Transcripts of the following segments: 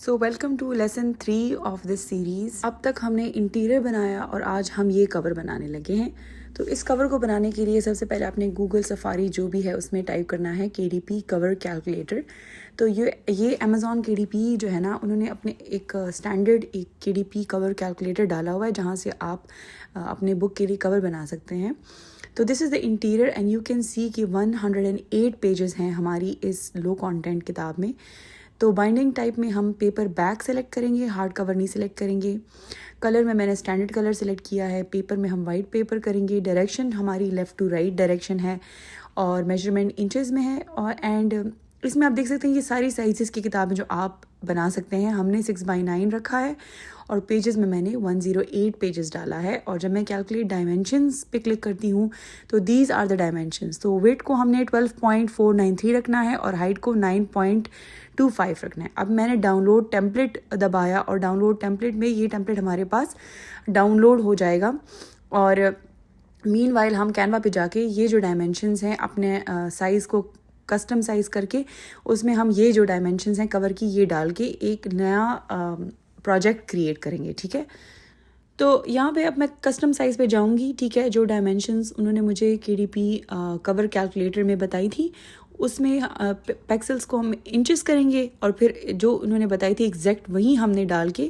So welcome to lesson 3 of this series. اب تک ہم نے انٹیریئر بنایا اور آج ہم یہ کور بنانے لگے ہیں. تو اس کور کو بنانے کے لیے سب سے پہلے آپ نے گوگل سفاری جو بھی ہے اس میں ٹائپ کرنا ہے KDP کور کیلکولیٹر. تو یہ امیزون KDP جو ہے نا, انہوں نے اپنے ایک اسٹینڈرڈ ایک KDP کور کیلکولیٹر ڈالا ہوا ہے جہاں سے آپ اپنے بک کے لیے کور بنا سکتے ہیں. تو this is the interior and you can see کہ 108 پیجز ہیں ہماری اس لو کانٹینٹ کتاب میں. تو بائنڈنگ ٹائپ میں ہم پیپر بیک سلیکٹ کریں گے, ہارڈ کور نہیں سلیکٹ کریں گے. کلر میں نے اسٹینڈرڈ کلر سلیکٹ کیا ہے. پیپر میں ہم وائٹ پیپر کریں گے. ڈائریکشن ہماری لیفٹ ٹو رائٹ ڈائریکشن ہے اور میجرمنٹ انچز میں ہے. اور اینڈ اس میں آپ دیکھ سکتے ہیں یہ ساری سائزز کی کتابیں جو آپ بنا سکتے ہیں. ہم نے 6x9 رکھا ہے اور پیجز میں نے 108 پیجز ڈالا ہے. اور جب میں کیلکولیٹ ڈائمینشنز پہ کلک کرتی ہوں تو دیز آر دا ڈائمینشنز. تو ویٹ کو ہم نے 12.493 رکھنا ہے اور ہائٹ کو 9.25 رکھنا ہے. اب میں نے ڈاؤن لوڈ ٹیمپلیٹ دبایا اور ڈاؤن لوڈ ٹیمپلیٹ میں یہ ٹیمپلیٹ ہمارے پاس ڈاؤن لوڈ ہو جائے گا. اور مین وائل ہم کینوا پہ جا کے یہ جو ڈائمینشنز ہیں اپنے سائز کو کسٹم سائز کر کے اس میں ہم یہ جو ڈائمینشنز ہیں کور کی یہ ڈال کے ایک نیا پروجیکٹ کریٹ کریں گے. ٹھیک ہے, تو یہاں پہ اب میں کسٹم سائز پہ جاؤں گی. ٹھیک ہے, جو ڈائمینشنز انہوں نے مجھے KDP کور کیلکولیٹر میں بتائی تھی اس میں پیکسلز کو ہم انچز کریں گے اور پھر جو انہوں نے بتائی تھی ایگزیکٹ وہی ہم نے ڈال کے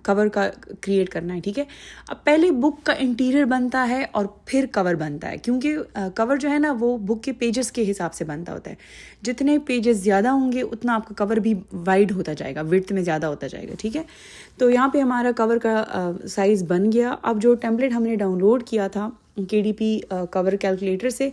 کور کا کریٹ کرنا ہے. ٹھیک ہے, اب پہلے بک کا انٹیریئر بنتا ہے اور پھر کور بنتا ہے, کیونکہ کور جو ہے نا وہ بک کے پیجز کے حساب سے بنتا ہوتا ہے. جتنے پیجز زیادہ ہوں گے اتنا آپ کا کور بھی وائڈ ہوتا جائے گا, وڈتھ میں زیادہ ہوتا جائے گا. ٹھیک ہے, تو یہاں پہ ہمارا کور کا سائز بن گیا. اب جو ٹیمپلیٹ ہم نے ڈاؤن لوڈ کیا تھا KDP کور کیلکولیٹر سے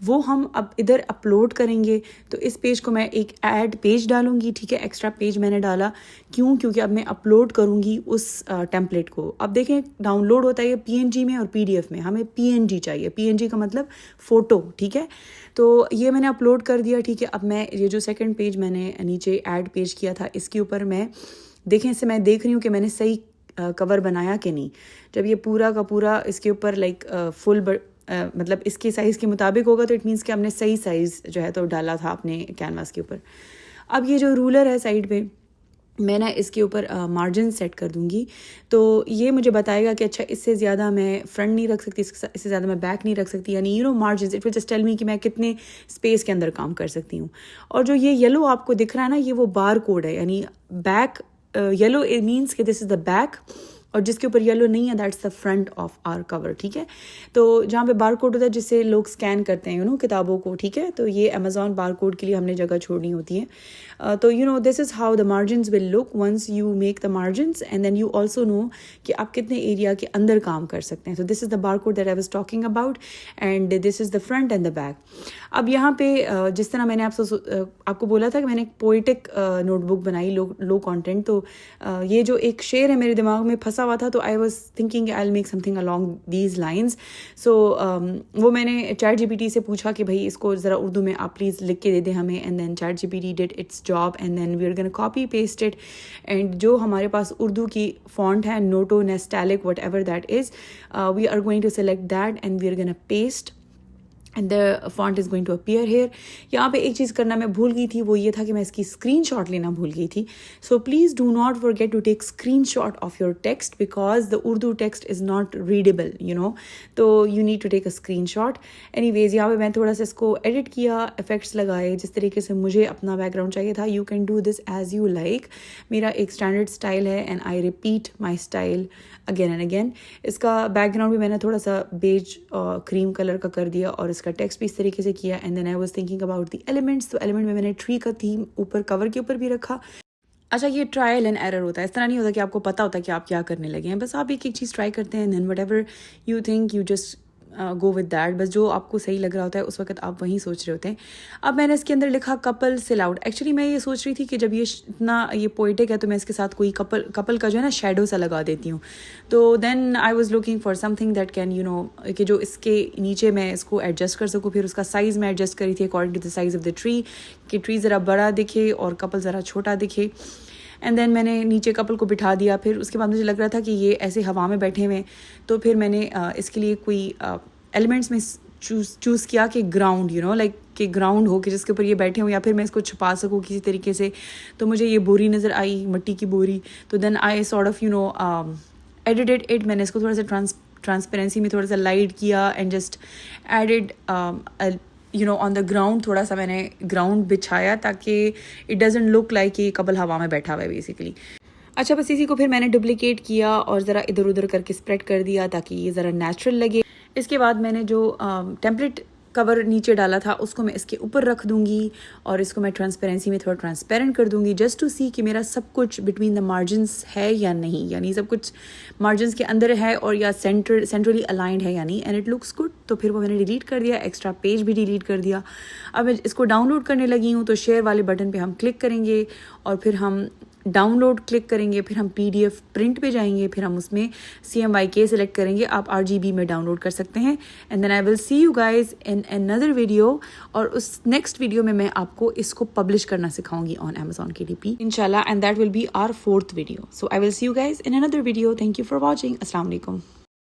وہ ہم اب ادھر اپلوڈ کریں گے. تو اس پیج کو میں ایک ایڈ پیج ڈالوں گی. ٹھیک ہے, ایکسٹرا پیج میں نے ڈالا کیونکہ اب میں اپلوڈ کروں گی اس ٹیمپلیٹ کو. اب دیکھیں ڈاؤن لوڈ ہوتا ہے PNG میں اور PDF میں. ہمیں PNG چاہیے. PNG کا مطلب فوٹو. ٹھیک ہے, تو یہ میں نے اپلوڈ کر دیا. ٹھیک ہے, اب میں یہ جو سیکنڈ پیج میں نے نیچے ایڈ پیج کیا تھا اس کے اوپر میں دیکھیں اس سے میں دیکھ رہی ہوں کہ میں نے صحیح کور بنایا کہ نہیں. جب یہ پورا کا پورا اس کے اوپر لائک فل مطلب اس کے سائز کے مطابق ہوگا تو اٹ مینس کہ ہم نے صحیح سائز جو ہے تو ڈالا تھا اپنے کینواس کے اوپر. اب یہ جو رولر ہے سائڈ پہ میں نا اس کے اوپر مارجن سیٹ کر دوں گی. تو یہ مجھے بتائے گا کہ اچھا اس سے زیادہ میں فرنٹ نہیں رکھ سکتی, اس سے زیادہ میں بیک نہیں رکھ سکتی. یعنی margins it will just tell me کہ میں کتنے اسپیس کے اندر کام کر سکتی ہوں. اور جو یہ یلو آپ کو دکھ رہا ہے نا یہ وہ بار کوڈ ہے. یعنی بیک یلو اٹ مینس کہ دس از دا بیک اور جس کے اوپر یلو نہیں ہے that's the front of our cover. ٹھیک ہے, تو جہاں پہ بار کوڈ ہوتا ہے جس سے لوگ اسکین کرتے ہیں کتابوں کو. ٹھیک ہے, تو یہ امیزون بار کوڈ کے لیے ہم نے جگہ چھوڑنی ہوتی ہے. تو this is how the margins will look once you make the margins and then you also know کہ آپ کتنے ایریا کے اندر کام کر سکتے ہیں. تو this is the bar code that I was talking about and this is the front and the back. اب یہاں پہ جس طرح میں نے آپ کو بولا تھا کہ میں نے ایک پوئٹک نوٹ بک بنائی لو کانٹینٹ. تو یہ جو ایک شعر ہے میرے دماغ میں پھنسا ہوا تھا تو آئی was thinking I will make some thing along these lines. سو وہ میں نے ChatGPT سے پوچھا کہ بھائی اس کو ذرا اردو میں آپ پلیز لکھ کے دے دیں ہمیں. And then ChatGPT did its job and then we are going to copy paste it. And جو ہمارے پاس اردو کی فونٹ ہے Noto Nastaliq whatever that is we are going to select that and we are going to paste and the font is going to appear here. یہاں پہ ایک چیز کرنا میں بھول گئی تھی وہ یہ تھا کہ میں اس کی اسکرین شاٹ لینا بھول گئی تھی. So please do not forget to take screenshot of your text because the Urdu text is not readable تو you need to take a screenshot. Anyways یہاں پہ میں تھوڑا سا اس کو ایڈٹ کیا, افیکٹس لگائے جس طریقے سے مجھے اپنا بیک گراؤنڈ چاہیے تھا. You can do this as you like. میرا ایک اسٹینڈرڈ اسٹائل ہے and I repeat my style again and again. اس کا بیک گراؤنڈ بھی میں نے تھوڑا سا بیج کریم کلر کا کر دیا اور اس کا ٹیکسٹ بھی اس طریقے سے کیا. And then I was thinking about the elements. تو ایلیمنٹ میں نے ٹری کا تھیم اوپر کور کے اوپر بھی رکھا. اچھا یہ ٹرائل اینڈ ایرر ہوتا ہے, اس طرح نہیں ہوتا کہ آپ کو پتہ ہوتا ہے کہ آپ کیا کرنے لگے ہیں. بس آپ ایک ایک چیز ٹرائی کرتے ہیں then whatever you think you just go with that. بس جو آپ کو صحیح لگ رہا ہوتا ہے اس وقت آپ وہیں سوچ رہے ہوتے ہیں. اب میں نے اس کے اندر لکھا کپل سیل آؤٹ. ایکچولی میں یہ سوچ رہی تھی کہ جب یہ پوئٹک ہے تو میں اس کے ساتھ کوئی کپل کا جو ہے نا شیڈو سا لگا دیتی ہوں. تو then I was looking for something that can کہ جو اس کے نیچے میں اس کو ایڈجسٹ کر سکوں. پھر اس کا سائز میں ایڈجسٹ کری تھی according to the size of the tree کہ ٹری ذرا بڑا دکھے اور کپل ذرا چھوٹا دکھے. اینڈ دین میں نے نیچے کپل کو بٹھا دیا. پھر اس کے بعد مجھے لگ رہا تھا کہ یہ ایسے ہوا میں بیٹھے ہوئے, تو پھر میں نے اس کے لیے کوئی ایلیمنٹس میں چوز کیا کہ گراؤنڈ لائک کہ گراؤنڈ ہو کہ جس کے اوپر یہ بیٹھے ہوں یا پھر میں اس کو چھپا سکوں کسی طریقے سے. تو مجھے یہ بوری نظر آئی, مٹی کی بوری. تو then I sort of edited it. میں نے اس کو تھوڑا سا ٹرانسپیرنسی میں تھوڑا سا لائٹ کیا and just added on the ground. تھوڑا سا میں نے گراؤنڈ بچھایا تاکہ اٹ ڈزنٹ لک لائک کہ قبل ہوا میں بیٹھا ہوا ہے بیسیکلی. اچھا بس اسی کو پھر میں نے ڈپلیکیٹ کیا اور ذرا ادھر ادھر کر کے اسپریڈ کر دیا تاکہ یہ ذرا نیچرل لگے. اس کے بعد میں نے جو ٹیمپلیٹ کور نیچے ڈالا تھا اس کو میں اس کے اوپر رکھ دوں گی اور اس کو میں ٹرانسپیرنسی میں تھوڑا ٹرانسپیرنٹ کر دوں گی جسٹ ٹو سی کہ میرا سب کچھ بٹوین دا مارجنس ہے یا نہیں, یعنی سب کچھ مارجنس کے اندر ہے اور یا سینٹرلی الائنڈ ہے یعنی, اینڈ اٹ لکس گڈ. تو پھر وہ میں نے ڈیلیٹ کر دیا, ایکسٹرا پیج بھی ڈیلیٹ کر دیا. اب میں اس کو ڈاؤن لوڈ کرنے لگی ہوں. تو شیئر والے بٹن پہ ہم کلک کریں گے اور پھر ہم ڈاؤن لوڈ کلک کریں گے, پھر ہم PDF پرنٹ پہ جائیں گے, پھر ہم اس میں CMYK سلیکٹ کریں گے. آپ RGB میں ڈاؤن لوڈ کر سکتے ہیں. And then I will see you guys in another video. اور اس نیکسٹ ویڈیو میں آپ کو اس کو پبلش کرنا سکھاؤں گی آن Amazon KDP انشاءاللہ, and that will be our 4th video. So I will see you guys in another video. Thank you for watching. السلام علیکم.